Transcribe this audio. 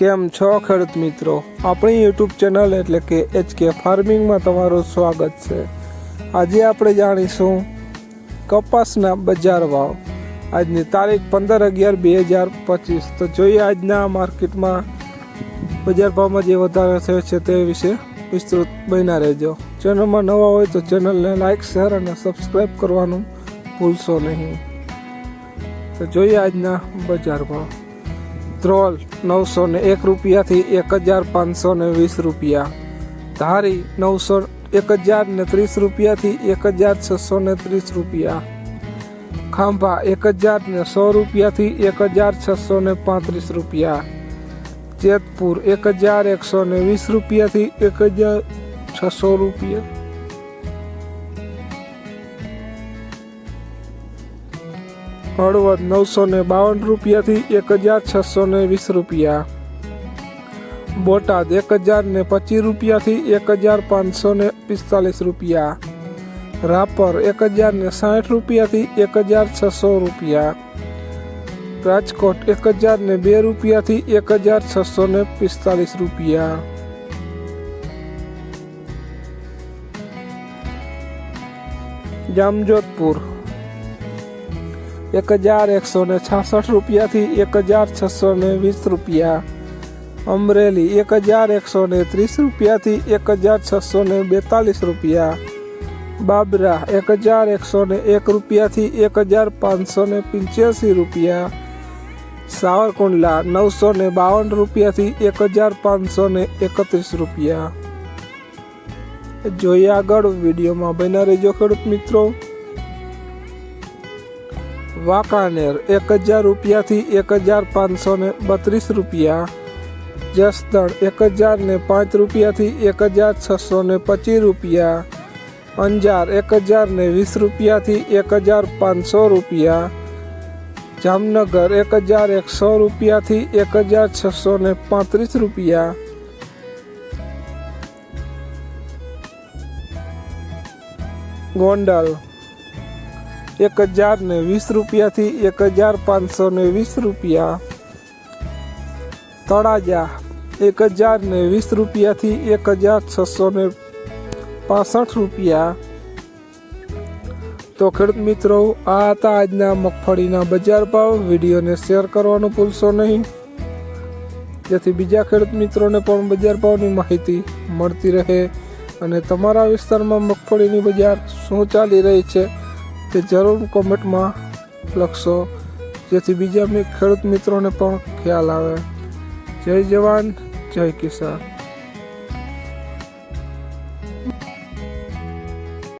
કેમ છો ખેડૂત મિત્રો, આપણી યુટ્યુબ ચેનલ એટલે કે HK ફાર્મિંગમાં તમારું સ્વાગત છે। આજે આપણે જાણીશું કપાસના બજાર ભાવ। આજની તારીખ 15/11/2025। તો જોઈએ આજના માર્કેટમાં બજાર ભાવમાં જે વધારો થયો છે તે વિશે વિસ્તૃત બન્યા રહેજો। ચેનલમાં નવા હોય તો ચેનલને લાઇક, શેર અને સબસ્ક્રાઈબ કરવાનું ભૂલશો નહીં। તો જોઈએ આજના બજાર ભાવ। ધ્રોલ 901 રૂપિયાથી 1520 રૂપિયા, ધારી 1030 રૂપિયાથી 1630 રૂપિયા, ખાંભા 10100 રૂપિયાથી 1635 રૂપિયા, જેતપુર 1120 રૂપિયાથી 1600 રૂપિયા, હળવદ 952 રૂપિયાથી 1620 રૂપિયા, બોટાદ 1025 રૂપિયાથી 1545 રૂપિયા, રાપર 1060 રૂપિયાથી 1600 રૂપિયા, રાજકોટ 1002 રૂપિયાથી 1645 રૂપિયા, જામજોધપુર 1166 રૂપિયાથી 1620 રૂપિયા, અમરેલી 1130 રૂપિયાથી 1642 રૂપિયા, બાબરા 1101 રૂપિયાથી 1585 રૂપિયા, સાવરકુંડલા 952 રૂપિયાથી 1531 રૂપિયા। જોઈએ આગળ વિડીયોમાં બન્યા રહેજો ખેડૂત મિત્રો। વાંકાનેર 1000 રૂપિયાથી 1532 રૂપિયા, જસદણ 1005 રૂપિયાથી 1625 રૂપિયા, અંજાર 1020 રૂપિયાથી 1500 રૂપિયા, જામનગર 1100 રૂપિયાથી 1635 રૂપિયા, ગોંડલ 1020 રૂપિયાથી 1520 રૂપિયા, તળાજા 1020 રૂપિયાથી 1665 રૂપિયા। તો ખેડૂત મિત્રો, આ હતા આજના મગફળીના બજાર ભાવ। વિડીયોને શેર કરવાનું ભૂલશો નહીં, જેથી બીજા ખેડૂત મિત્રોને પણ બજાર ભાવની માહિતી મળતી રહે અને તમારા વિસ્તારમાં મગફળીની બજાર શું ચાલી રહી છે તે જરૂર કોમેન્ટમાં લખશો, જેથી બીજા ખેડૂત મિત્રોને પણ ખ્યાલ આવે। જય જવાન, જય કિસાન।